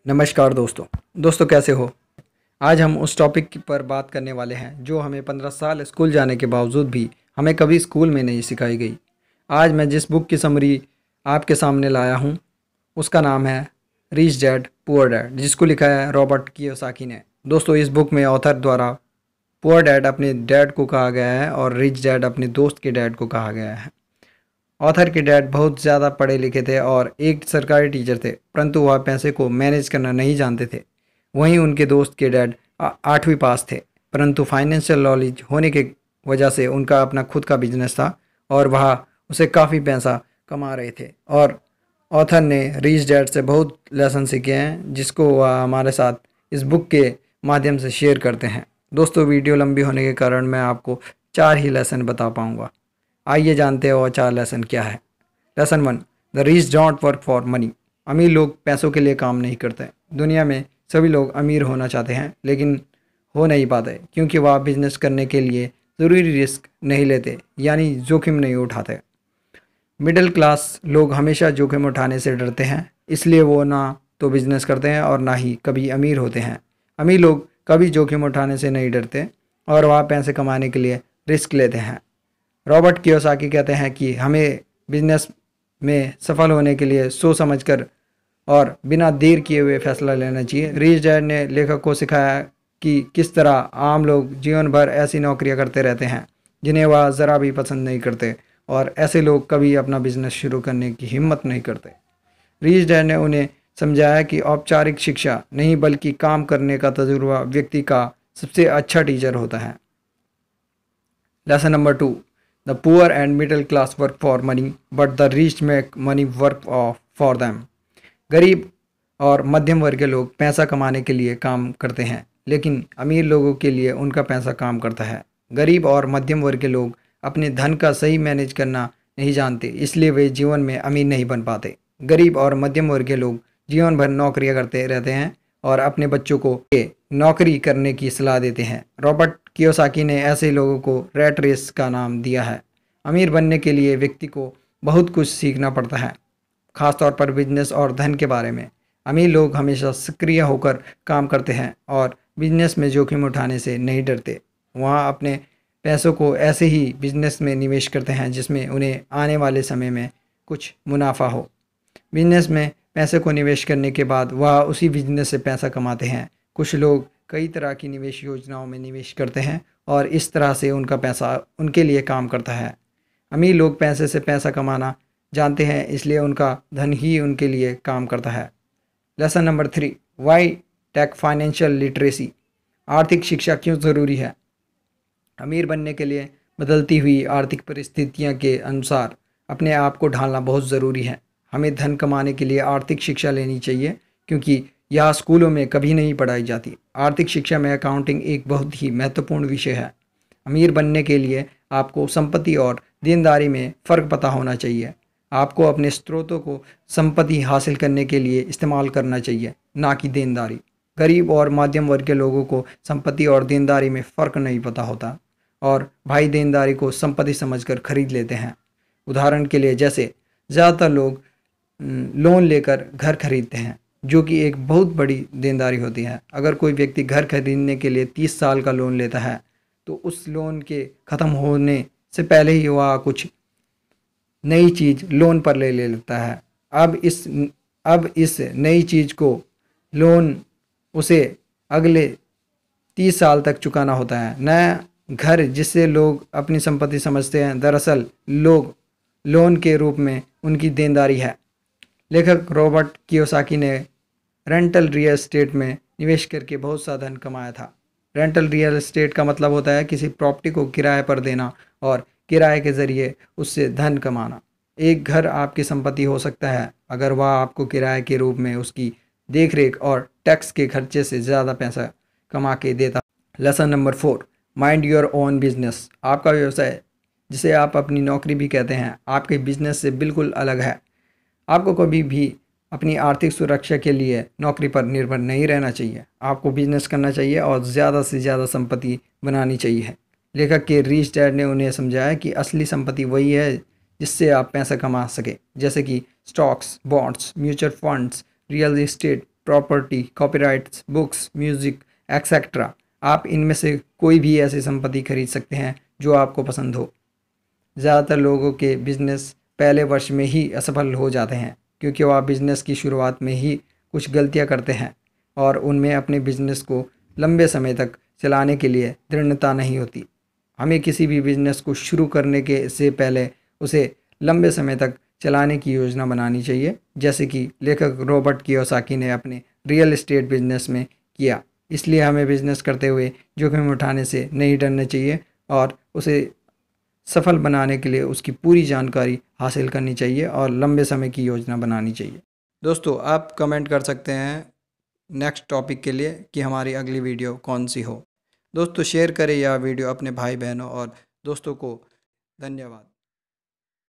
नमस्कार दोस्तों कैसे हो। आज हम उस टॉपिक पर बात करने वाले हैं जो हमें 15 साल स्कूल जाने के बावजूद भी हमें कभी स्कूल में नहीं सिखाई गई। आज मैं जिस बुक की समरी आपके सामने लाया हूँ उसका नाम है रिच डैड पुअर डैड, जिसको लिखा है रॉबर्ट कियोसाकी ने। दोस्तों, इस बुक में ऑथर द्वारा पुअर डैड अपने डैड को कहा गया है और रिच डैड अपने दोस्त के डैड को कहा गया है। ऑथर के डैड बहुत ज़्यादा पढ़े लिखे थे और एक सरकारी टीचर थे, परंतु वह पैसे को मैनेज करना नहीं जानते थे। वहीं उनके दोस्त के डैड 8वीं पास थे, परंतु फाइनेंशियल नॉलेज होने के वजह से उनका अपना खुद का बिजनेस था और वह उसे काफ़ी पैसा कमा रहे थे। और ऑथर ने रिच डैड से बहुत लेसन सीखे हैं जिसको वह हमारे साथ इस बुक के माध्यम से शेयर करते हैं। दोस्तों, वीडियो लंबी होने के कारण मैं आपको 4 ही लेसन बता पाऊँगा। आइए जानते हो 4 लेसन क्या है। Lesson 1, the rich don't work for money. अमीर लोग पैसों के लिए काम नहीं करते। दुनिया में सभी लोग अमीर होना चाहते हैं लेकिन हो नहीं पाते क्योंकि वह बिजनेस करने के लिए ज़रूरी रिस्क नहीं लेते, यानी जोखिम नहीं उठाते। मिडिल क्लास लोग हमेशा जोखिम उठाने से डरते हैं, इसलिए वो ना तो बिजनेस करते हैं और ना ही कभी अमीर होते हैं। अमीर लोग कभी जोखिम उठाने से नहीं डरते और वह पैसे कमाने के लिए रिस्क लेते हैं। रॉबर्ट कियोसाकी कहते हैं कि हमें बिजनेस में सफल होने के लिए सोच समझकर और बिना देर किए हुए फैसला लेना चाहिए। रिच डैड ने लेखक को सिखाया कि किस तरह आम लोग जीवन भर ऐसी नौकरियां करते रहते हैं जिन्हें वह ज़रा भी पसंद नहीं करते और ऐसे लोग कभी अपना बिजनेस शुरू करने की हिम्मत नहीं करते। रिच डैड ने उन्हें समझाया कि औपचारिक शिक्षा नहीं बल्कि काम करने का तजुर्बा व्यक्ति का सबसे अच्छा टीचर होता है। Lesson number 2, the poor and middle class work for money but the rich make money work for them. गरीब और मध्यम वर्ग के लोग पैसा कमाने के लिए काम करते हैं लेकिन अमीर लोगों के लिए उनका पैसा काम करता है। गरीब और मध्यम वर्ग के लोग अपने धन का सही मैनेज करना नहीं जानते, इसलिए वे जीवन में अमीर नहीं बन पाते। गरीब और मध्यम वर्ग के लोग जीवन भर नौकरियां करते रहते हैं और अपने बच्चों को नौकरी करने की सलाह देते हैं। रॉबर्ट कियोसाकी ने ऐसे लोगों को रैट रेस का नाम दिया है। अमीर बनने के लिए व्यक्ति को बहुत कुछ सीखना पड़ता है, खासतौर पर बिजनेस और धन के बारे में। अमीर लोग हमेशा सक्रिय होकर काम करते हैं और बिजनेस में जोखिम उठाने से नहीं डरते। वहाँ अपने पैसों को ऐसे ही बिजनेस में निवेश करते हैं जिसमें उन्हें आने वाले समय में कुछ मुनाफा हो। बिजनेस में पैसे को निवेश करने के बाद वह उसी बिजनेस से पैसा कमाते हैं। कुछ लोग कई तरह की निवेश योजनाओं में निवेश करते हैं और इस तरह से उनका पैसा उनके लिए काम करता है। अमीर लोग पैसे से पैसा कमाना जानते हैं, इसलिए उनका धन ही उनके लिए काम करता है। Lesson number 3, why take financial literacy. आर्थिक शिक्षा क्यों ज़रूरी है। अमीर बनने के लिए बदलती हुई आर्थिक परिस्थितियों के अनुसार अपने आप को ढालना बहुत ज़रूरी है। हमें धन कमाने के लिए आर्थिक शिक्षा लेनी चाहिए क्योंकि यह स्कूलों में कभी नहीं पढ़ाई जाती। आर्थिक शिक्षा में अकाउंटिंग एक बहुत ही महत्वपूर्ण विषय है। अमीर बनने के लिए आपको संपत्ति और देनदारी में फ़र्क पता होना चाहिए। आपको अपने स्रोतों को संपत्ति हासिल करने के लिए इस्तेमाल करना चाहिए, ना कि देनदारी। गरीब और मध्यम वर्ग के लोगों को संपत्ति और देनदारी में फ़र्क नहीं पता होता और भाई देनदारी को संपत्ति समझकर खरीद लेते हैं। उदाहरण के लिए, जैसे ज़्यादातर लोग लोन लेकर घर खरीदते हैं जो कि एक बहुत बड़ी देनदारी होती है। अगर कोई व्यक्ति घर खरीदने के लिए 30 साल का लोन लेता है तो उस लोन के ख़त्म होने से पहले ही वह कुछ नई चीज़ लोन पर ले लेता है। अब इस नई चीज़ को लोन उसे अगले 30 साल तक चुकाना होता है। नया घर जिसे लोग अपनी संपत्ति समझते हैं, दरअसल लोग लोन के रूप में उनकी देनदारी है। लेखक रॉबर्ट कियोसाकी ने रेंटल रियल एस्टेट में निवेश करके बहुत सा धन कमाया था। रेंटल रियल एस्टेट का मतलब होता है किसी प्रॉपर्टी को किराए पर देना और किराए के ज़रिए उससे धन कमाना। एक घर आपकी संपत्ति हो सकता है अगर वह आपको किराए के रूप में उसकी देखरेख और टैक्स के खर्चे से ज़्यादा पैसा कमा के देता। Lesson number 4, mind your own business. आपका व्यवसाय, जिसे आप अपनी नौकरी भी कहते हैं, आपके बिजनेस से बिल्कुल अलग है। आपको कभी भी अपनी आर्थिक सुरक्षा के लिए नौकरी पर निर्भर नहीं रहना चाहिए। आपको बिजनेस करना चाहिए और ज़्यादा से ज़्यादा संपत्ति बनानी चाहिए। लेखक के रिच डैड ने उन्हें समझाया कि असली संपत्ति वही है जिससे आप पैसा कमा सके, जैसे कि stocks, bonds, mutual funds, real estate property, copyrights, books, music, etcetera. आप इनमें से कोई भी ऐसी संपत्ति खरीद सकते हैं जो आपको पसंद हो। ज़्यादातर लोगों के बिजनेस पहले वर्ष में ही असफल हो जाते हैं क्योंकि वह बिजनेस की शुरुआत में ही कुछ गलतियां करते हैं और उनमें अपने बिजनेस को लंबे समय तक चलाने के लिए दृढ़ता नहीं होती। हमें किसी भी बिजनेस को शुरू करने के से पहले उसे लंबे समय तक चलाने की योजना बनानी चाहिए, जैसे कि लेखक रॉबर्ट कियोसाकी ने अपने रियल एस्टेट बिजनेस में किया। इसलिए हमें बिजनेस करते हुए जोखिम उठाने से नहीं डरना चाहिए और उसे सफल बनाने के लिए उसकी पूरी जानकारी हासिल करनी चाहिए और लंबे समय की योजना बनानी चाहिए। दोस्तों, आप कमेंट कर सकते हैं नेक्स्ट टॉपिक के लिए कि हमारी अगली वीडियो कौन सी हो। दोस्तों, शेयर करें यह वीडियो अपने भाई बहनों और दोस्तों को। धन्यवाद।